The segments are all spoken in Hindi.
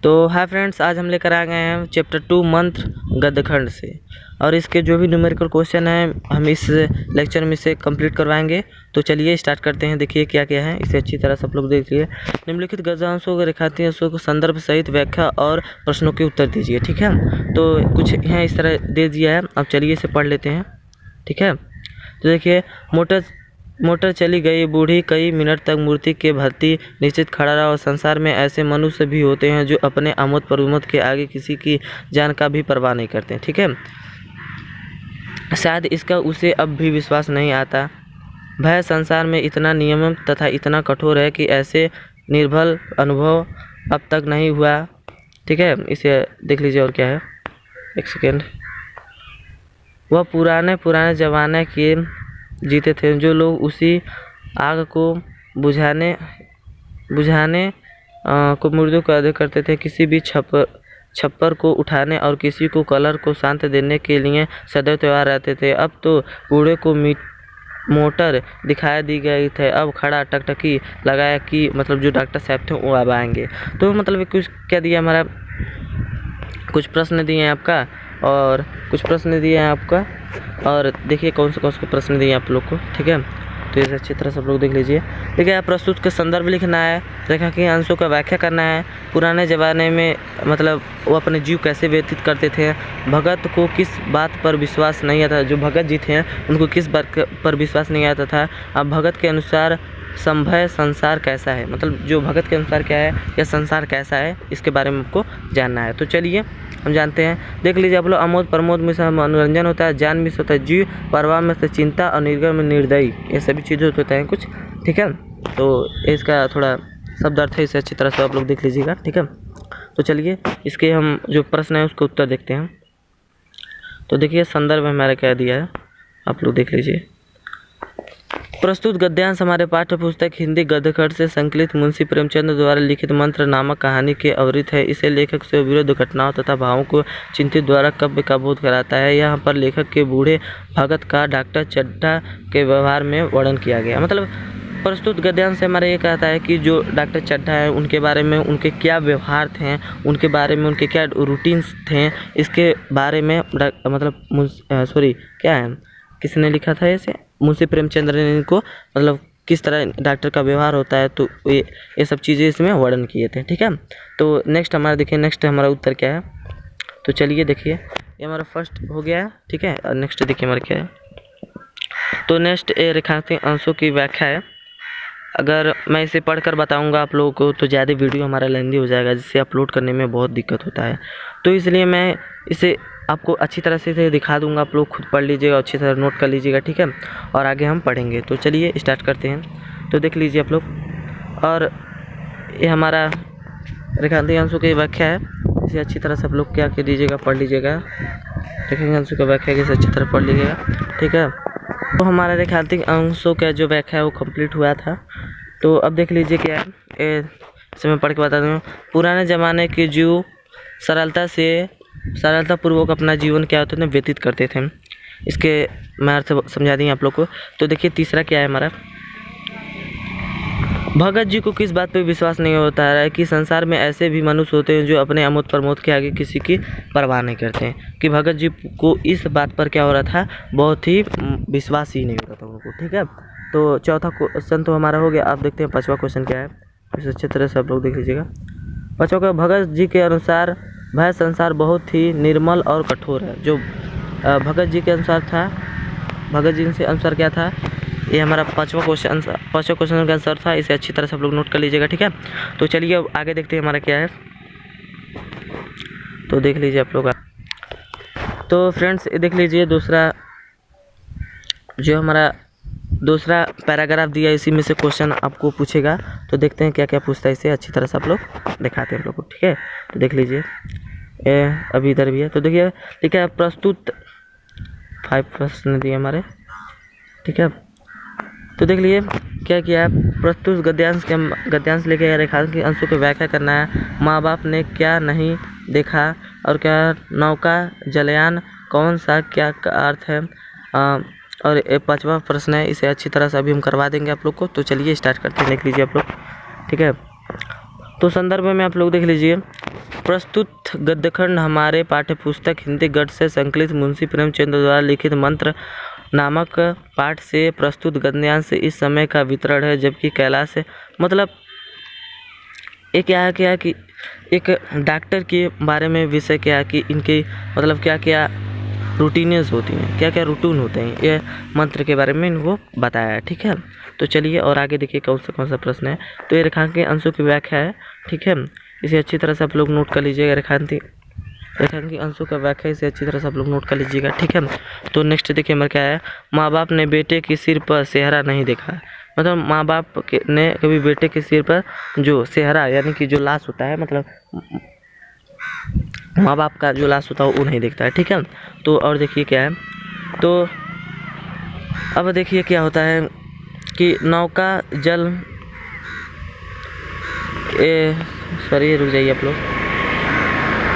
तो हाय फ्रेंड्स, आज हम लेकर आ गए हैं चैप्टर 2 मंत्र गद्यखंड से, और इसके जो भी न्यूमेरिकल क्वेश्चन हैं हम इस लेक्चर में से कंप्लीट करवाएंगे। तो चलिए स्टार्ट करते हैं। देखिए क्या क्या है, इसे अच्छी तरह सब लोग देखिए। निम्नलिखित गद्यांशों को रेखांकित अंशों को संदर्भ सहित व्याख्या और प्रश्नों के उत्तर दीजिए। ठीक है, तो कुछ यहाँ इस तरह दे दिया है। अब चलिए इसे पढ़ लेते हैं। ठीक है, तो देखिए, मोटर चली गई बूढ़ी, कई मिनट तक मूर्ति के भर्ती निश्चित खड़ा रहा। और संसार में ऐसे मनुष्य भी होते हैं जो अपने आमोद प्रमोद के आगे किसी की जान का भी परवाह नहीं करते। ठीक है, शायद इसका उसे अब भी विश्वास नहीं आता। भय संसार में इतना नियम तथा इतना कठोर है कि ऐसे निर्बल अनुभव अब तक नहीं हुआ। ठीक है, इसे देख लीजिए। और क्या है, एक सेकेंड। वह पुराने ज़माने के जीते थे जो लोग उसी आग को बुझाने को मुर्दों का आदर करते थे, किसी भी छप्पर को उठाने और किसी को कलर को शांत देने के लिए सदैव तैयार रहते थे। अब तो बूढ़े को मोटर दिखाई दी गई थे, अब खड़ा टकटकी लगाया कि मतलब जो डॉक्टर साहब थे वो अब आएंगे। तो मतलब कुछ क्या दिया हमारा, कुछ प्रश्न दिए हैं आपका और कुछ प्रश्न दिए हैं आपका, और देखिए कौन से प्रश्न दिए आप लोग को। ठीक है, तो इसे अच्छी तरह सब लोग देख लीजिए। ठीक है, प्रस्तुत के संदर्भ लिखना है, रेखा के अंशों का व्याख्या करना है, पुराने ज़माने में मतलब वो अपने जीव कैसे व्यतीत करते थे, भगत को किस बात पर विश्वास नहीं आता, जो भगत जी थे उनको किस बात पर विश्वास नहीं आता था। अब भगत के अनुसार संभय संसार कैसा है, मतलब जो भगत के अनुसार क्या है या संसार कैसा है, इसके बारे में आपको जानना है। तो चलिए हम जानते हैं। देख लीजिए आप लोग, आमोद प्रमोद में से मनोरंजन होता है, ज्ञान में से होता है जीव, परवाह में से चिंता, और निर्गम में निर्दयी, ये सभी चीज़ें होते हैं कुछ। ठीक है, तो इसका थोड़ा शब्द अर्थ है, इसे अच्छी तरह से आप लोग देख लीजिएगा। ठीक है, तो चलिए इसके हम जो प्रश्न है उसको उत्तर देखते हैं। तो देखिए संदर्भ हमारा क्या दिया है, आप लोग देख लीजिए। प्रस्तुत गद्यांश हमारे पाठ्य पुस्तक हिंदी गद्यखंड से संकलित मुंशी प्रेमचंद द्वारा लिखित मंत्र नामक कहानी के अवृत है। इसे लेखक से विरुद्ध घटनाओं तथा भावों को चिंतित द्वारा काव्य का बोध कराता है। यहाँ पर लेखक के बूढ़े भगत का डॉक्टर चड्ढा के व्यवहार में वर्णन किया गया। मतलब प्रस्तुत गद्यांश से हमारा ये कहता है कि जो डॉक्टर चड्ढा है उनके बारे में, उनके क्या व्यवहार थे, उनके बारे में उनके क्या रूटीन्स थे, इसके बारे में मतलब क्या है, किसने लिखा था ऐसे, मुंशी प्रेमचंद्र ने इनको मतलब किस तरह डॉक्टर का व्यवहार होता है, तो ये सब चीज़ें इसमें वर्णन किए थे। ठीक है, तो नेक्स्ट हमारा देखिए, नेक्स्ट हमारा उत्तर क्या है। तो चलिए देखिए, ये हमारा फर्स्ट हो गया है। ठीक है, और नेक्स्ट देखिए हमारा क्या है। तो नेक्स्ट ये रेखांकित अंशों की व्याख्या है। अगर मैं इसे पढ़कर बताऊंगा आप लोगों को तो ज़्यादा वीडियो हमारा लेंदी हो जाएगा, जिससे अपलोड करने में बहुत दिक्कत होता है। तो इसलिए मैं इसे आपको अच्छी तरह से दिखा दूंगा, आप लोग खुद पढ़ लीजिएगा, अच्छी तरह नोट कर लीजिएगा। ठीक है, और आगे हम पढ़ेंगे। तो चलिए स्टार्ट करते हैं। तो देख लीजिए आप लोग, और ये हमारा रेखांकित अंशों की व्याख्या है। इसे अच्छी तरह से आप लोग क्या कर लीजिएगा, पढ़ लीजिएगा। रेखांकित अंशों की व्याख्या इसे अच्छी तरह पढ़ लीजिएगा। ठीक है, तो हमारा रेखांकित अंशों का जो व्याख्या है वो कंप्लीट हुआ था। तो अब देख लीजिए क्या है, इसे मैं पढ़ के बता दूँ। पुराने ज़माने के जीव सरलता पूर्वक अपना जीवन क्या होता है व्यतीत करते थे। इसके मैं अर्थ समझा देंगे आप लोग को। तो देखिए तीसरा क्या है हमारा, भगत जी को किस बात पर विश्वास नहीं होता है कि संसार में ऐसे भी मनुष्य होते हैं जो अपने आमोद प्रमोद के आगे किसी की परवाह नहीं करते हैं। कि भगत जी को इस बात पर क्या हो रहा था, बहुत ही विश्वास ही नहीं हो रहा था उनको। ठीक है, तो चौथा क्वेश्चन तो हमारा हो गया। आप देखते हैं पाँचवा क्वेश्चन क्या है, इसे अच्छी तरह से आप लोग देख लीजिएगा। पाँचवा का, भगत जी के अनुसार भय संसार बहुत ही निर्मल और कठोर है। जो भगत जी के अनुसार था, भगत जी के अनुसार क्या था, ये हमारा पाँचवा क्वेश्चन का आंसर था। इसे अच्छी तरह से आप लोग नोट कर लीजिएगा। ठीक है, तो चलिए अब आगे देखते हैं हमारा क्या है। तो देख लीजिए आप लोग। तो फ्रेंड्स देख लीजिए, दूसरा जो हमारा दूसरा पैराग्राफ दिया, इसी में से क्वेश्चन आपको पूछेगा। तो देखते हैं क्या क्या पूछता है, इसे अच्छी तरह से आप लोग दिखाते हैं आप लोग को। ठीक है, तो देख लीजिए, अभी इधर भी है। तो देखिए, ठीक है, प्रस्तुत 5 प्रश्न दिए हमारे। ठीक है, तो देख लीजिए क्या किया, प्रस्तुत गद्यांश लेके रेखांकित अंशों की व्याख्या करना है। माँ बाप ने क्या नहीं देखा, और क्या नौका जलयान कौन सा, क्या का अर्थ है, और ये पाँचवा प्रश्न है। इसे अच्छी तरह से अभी हम करवा देंगे आप लोग को। तो चलिए स्टार्ट करते हैं, देख लीजिए आप लोग। ठीक है, तो संदर्भ में आप लोग देख लीजिए, प्रस्तुत गद्यखंड हमारे पाठ्यपुस्तक हिंदी गद्य से संकलित मुंशी प्रेमचंद द्वारा लिखित मंत्र नामक पाठ से प्रस्तुत गद्यांश इस समय का वितरण है, जबकि कैलाश से मतलब ये क्या है कि एक डॉक्टर के बारे में विषय क्या है कि इनके मतलब क्या क्या रूटीन्स होती हैं, क्या क्या रूटीन होते हैं, ये मंत्र के बारे में इनको बताया है। ठीक है, तो चलिए और आगे देखिए कौन सा प्रश्न है। तो ये रेखांकित अंशों की व्याख्या है। ठीक है, इसे अच्छी तरह से आप लोग नोट कर लीजिएगा। रेखांकित अंशों का व्याख्या इसे अच्छी तरह से आप लोग नोट कर लीजिएगा। ठीक है, तो नेक्स्ट देखिए हमारा क्या है। माँ बाप ने बेटे के सिर पर सेहरा नहीं देखा। मतलब माँ बाप ने कभी बेटे के सिर पर जो सेहरा यानी कि जो लाश होता है, मतलब माँ बाप का जो लाश होता है वो नहीं देखता है। ठीक है, तो और देखिए क्या है। तो अब देखिए क्या होता है कि नौका जल सॉरी रुक जाइए आप लोग।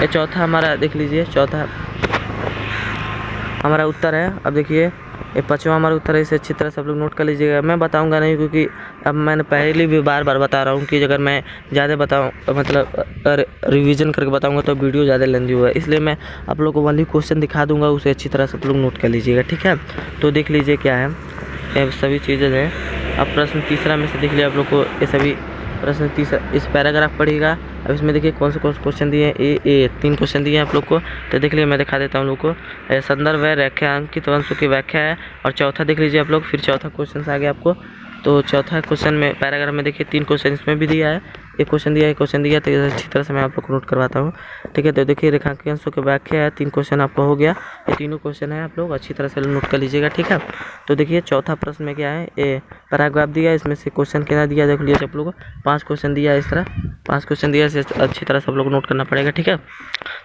ये चौथा हमारा देख लीजिए, चौथा हमारा उत्तर है। अब देखिए ये पांचवा हमारा उत्तर है, इसे अच्छी तरह से आप लोग नोट कर लीजिएगा। मैं बताऊंगा नहीं क्योंकि अब मैंने पहले भी बार बता रहा हूँ कि अगर मैं ज़्यादा बताऊँ मतलब रिवीजन करके बताऊंगा तो वीडियो ज़्यादा लेंदी हुआ है, इसलिए मैं आप लोग को वाली क्वेश्चन दिखा दूंगा, उसे अच्छी तरह से आप लोग नोट कर लीजिएगा। ठीक है, तो देख लीजिए क्या है, ये सभी चीज़ें हैं। अब प्रश्न तीसरा में से देख लिया आप लोग को, ये सभी प्रश्न तीसरा इस पैराग्राफ पढ़िएगा। अब इसमें देखिए कौन से क्वेश्चन दिए हैं। ए 3 क्वेश्चन दिए हैं आप लोग को, तो देख लीजिए मैं दिखा देता हूँ लोग को। संदर्भ है, रेखांकित अंशों की व्याख्या है, और चौथा देख लीजिए आप लोग। फिर चौथा क्वेश्चन आ गया आपको, तो चौथा क्वेश्चन में पैराग्राफ में देखिए 3 क्वेश्चन इसमें भी दिया है, एक क्वेश्चन दिया, तो अच्छी तरह से मैं आप लोग को नोट करवाता हूँ। ठीक है, तो देखिए रेखांकित अंशों की व्याख्या है, 3 क्वेश्चन आपका हो गया। ये तीनों क्वेश्चन है, आप लोग अच्छी तरह से नोट कर लीजिएगा। ठीक है, तो देखिए चौथा प्रश्न में क्या है, ये पैराग्राफ दिया है, इसमें से क्वेश्चन कितना दिया देख लीजिए आप लोग को। 5 क्वेश्चन दिया है, इस तरह 5 क्वेश्चन दिया है, इसे अच्छी तरह से आप लोग नोट करना पड़ेगा। ठीक है,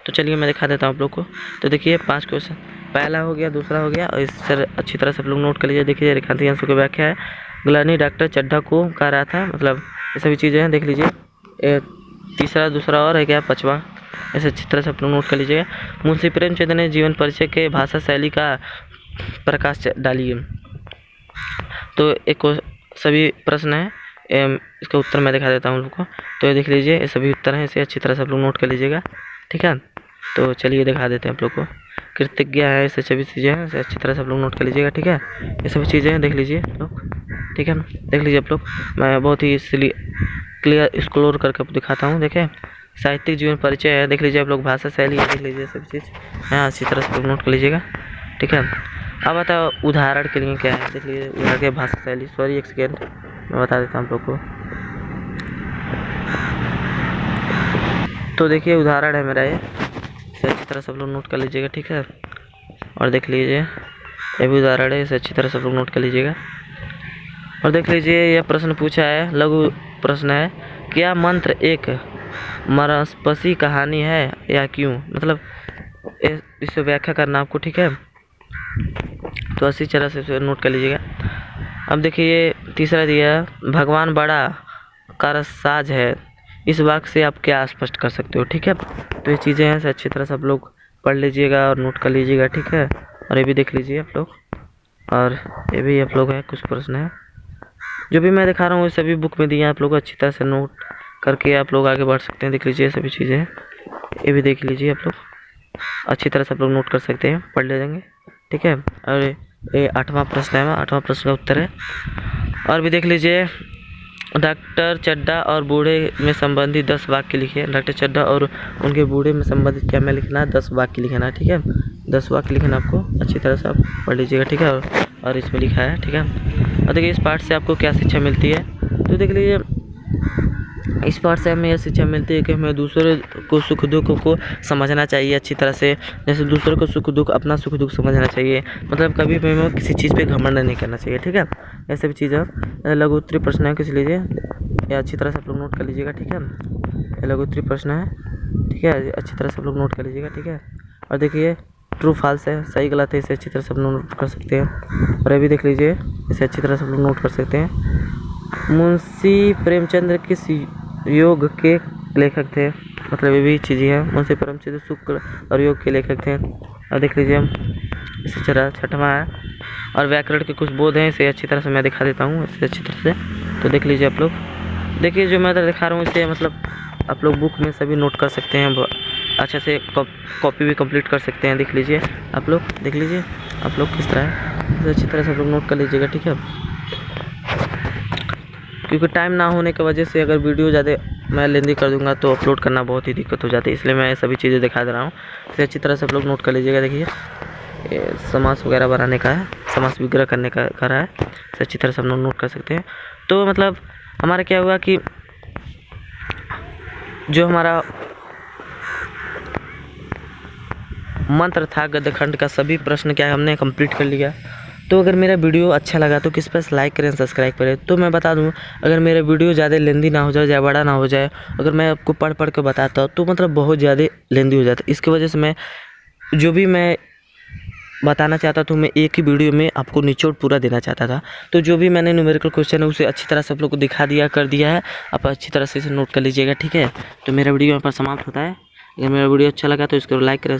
तो चलिए मैं दिखा देता हूँ आप लोग को। तो देखिए 5 क्वेश्चन, पहला हो गया, दूसरा हो गया, और इस तरह अच्छी तरह से आप लोग नोट कर लीजिए। देखिए रेखांकित अंशों की व्याख्या है, ग्लानी डॉक्टर चड्ढा को कह रहा था, मतलब ये सभी चीज़ें हैं, देख लीजिए। तीसरा, दूसरा और है क्या, पाँचवा, ऐसे अच्छी तरह से आप लोग नोट कर लीजिएगा। मुंशी प्रेमचंद ने जीवन परिचय के भाषा शैली का प्रकाश डालिए। तो एक सभी प्रश्न है, इसका उत्तर मैं दिखा देता हूँ लोग को। तो ये देख लीजिए, ये सभी उत्तर हैं, इसे अच्छी तरह से आप लोग नोट कर लीजिएगा। ठीक है, तो चलिए दिखा देते हैं आप लोग को। कृतज्ञ है, ऐसे सभी चीज़ें हैं, इसे अच्छी तरह से आप लोग नोट कर लीजिएगा। ठीक है, ये सभी चीज़ें हैं, देख लीजिए लोग। ठीक है, देख लीजिए आप लोग, मैं बहुत ही इसलिए क्लियर एक्सप्लोर करके दिखाता हूँ। देखें, साहित्यिक जीवन परिचय है, देख लीजिए आप लोग। भाषा शैली है, देख लीजिए सभी चीज़ है, अच्छी तरह से नोट कर लीजिएगा। ठीक है, अब बताओ उदाहरण के लिए क्या है, देख लीजिए उदाहरण के भाषा शैली। सॉरी एक सेकेंड, मैं बता देता हूँ आप लोग को। तो देखिए उदाहरण है मेरा, ये इसे अच्छी तरह से आप लोग नोट कर लीजिएगा। ठीक है, और देख लीजिए ये भी उदाहरण है, इसे अच्छी तरह से आप लोग नोट कर लीजिएगा। और देख लीजिए यह प्रश्न पूछा है, लघु प्रश्न है, क्या मंत्र एक मरस्पसी कहानी है या क्यों, मतलब इसे व्याख्या करना आपको। ठीक है, तो अच्छी तरह से नोट कर लीजिएगा। अब देखिए तीसरा दिया, भगवान बड़ा कारसाज है, इस वाक्य से आप क्या स्पष्ट कर सकते हो। ठीक है, तो ये चीज़ें हैं, अच्छी तरह से आप लोग पढ़ लीजिएगा और नोट कर लीजिएगा। ठीक है, और ये भी देख लीजिए आप लोग, और ये भी आप लोग है, कुछ प्रश्न है जो भी मैं दिखा रहा हूँ, ये सभी बुक में दिए हैं, आप लोग अच्छी तरह से नोट करके आप लोग आगे बढ़ सकते हैं। देख लीजिए सभी चीज़ें हैं, ये भी देख लीजिए आप लोग, अच्छी तरह से आप लोग नोट कर सकते हैं, पढ़ ले जाएंगे। ठीक है, और ये 8वां प्रश्न है, 8वां प्रश्न का उत्तर है। और भी देख लीजिए, डॉक्टर चड्ढा और बूढ़े में संबंधित 10 वाक्य लिखे। डॉक्टर चड्ढा और उनके बूढ़े में संबंधित क्या में लिखना है, 10 वाक्य लिखना है। ठीक है, 10 वाक्य लिखना आपको, अच्छी तरह से आप पढ़ लीजिएगा। ठीक है, और इसमें लिखा है। ठीक है, और देखिए इस पाठ से आपको क्या शिक्षा मिलती है, तो देख लीजिए इस पाठ से हमें यह शिक्षा मिलती है कि हमें दूसरे को सुख दुख को समझना चाहिए अच्छी तरह से। जैसे दूसरे को सुख दुख, अपना सुख दुख समझना चाहिए, मतलब कभी भी हमें किसी चीज़ पे घमंड नहीं करना चाहिए। ठीक है, ऐसे भी चीज़ें लघु उत्तरी प्रश्न है, किस लीजिए ये अच्छी तरह से आप लोग नोट कर लीजिएगा। ठीक है, ये लघु उत्तरी प्रश्न है। ठीक है, अच्छी तरह से आप लोग नोट कर लीजिएगा। ठीक है, और देखिए ट्रू फॉल्स है, सही गलत है, इसे अच्छी तरह से आप लोग नोट कर सकते हैं। और ये भी देख लीजिए, इसे अच्छी तरह से आप लोग नोट कर सकते हैं। मुंशी प्रेमचंद किस योग के लेखक थे, मतलब ये भी चीज़ें हैं। मुंशी प्रेमचंद शुक्ल और योग के लेखक थे। और देख लीजिए इसी तरह 6वां है, और व्याकरण के कुछ बोध हैं, इसे अच्छी तरह से मैं दिखा देता हूँ, इसे अच्छी तरह से। तो देख लीजिए आप लोग, देखिए जो मैं दिखा रहा हूँ इसे मतलब आप लोग बुक में सभी नोट कर सकते हैं। अच्छा से कॉपी भी कंप्लीट कर सकते हैं। देख लीजिए आप लोग, देख लीजिए आप लोग किस तरह है, अच्छी तरह से आप लोग नोट कर लीजिएगा, ठीक है। क्योंकि टाइम ना होने की वजह से अगर वीडियो ज़्यादा मैं लेंदी कर दूंगा तो अपलोड करना बहुत ही दिक्कत हो जाती है, इसलिए मैं सभी चीज़ें दिखा दे रहा हूँ। इसे अच्छी तरह से आप लोग नोट कर लीजिएगा। देखिए ये समास वगैरह बनाने का है, समास विग्रह करने का कर रहा है, इसे अच्छी तरह से हम लोग नोट कर सकते हैं। तो मतलब हमारा क्या हुआ कि जो हमारा मंत्र था गद्यखंड का, सभी प्रश्न क्या है हमने कंप्लीट कर लिया। तो अगर मेरा वीडियो अच्छा लगा तो किस पर लाइक करें, सब्सक्राइब करें। तो मैं बता दूं, अगर मेरा वीडियो ज़्यादा लेंदी ना हो जाए, ज़्यादा बड़ा ना हो जाए, अगर मैं आपको पढ़ पढ़ के बताता हूँ तो मतलब बहुत ज़्यादा लेंदी हो जाता है। इसकी वजह से मैं जो भी मैं बताना चाहता था, मैं एक ही वीडियो में आपको निचोड़ पूरा देना चाहता था। तो जो भी मैंने न्यूमेरिकल क्वेश्चन है उसे अच्छी तरह से आप लोग को दिखा दिया कर दिया है। आप अच्छी तरह से इसे नोट कर लीजिएगा, ठीक है। तो मेरा वीडियो यहाँ पर समाप्त होता है। अगर मेरा वीडियो अच्छा लगा तो इसको लाइक करें।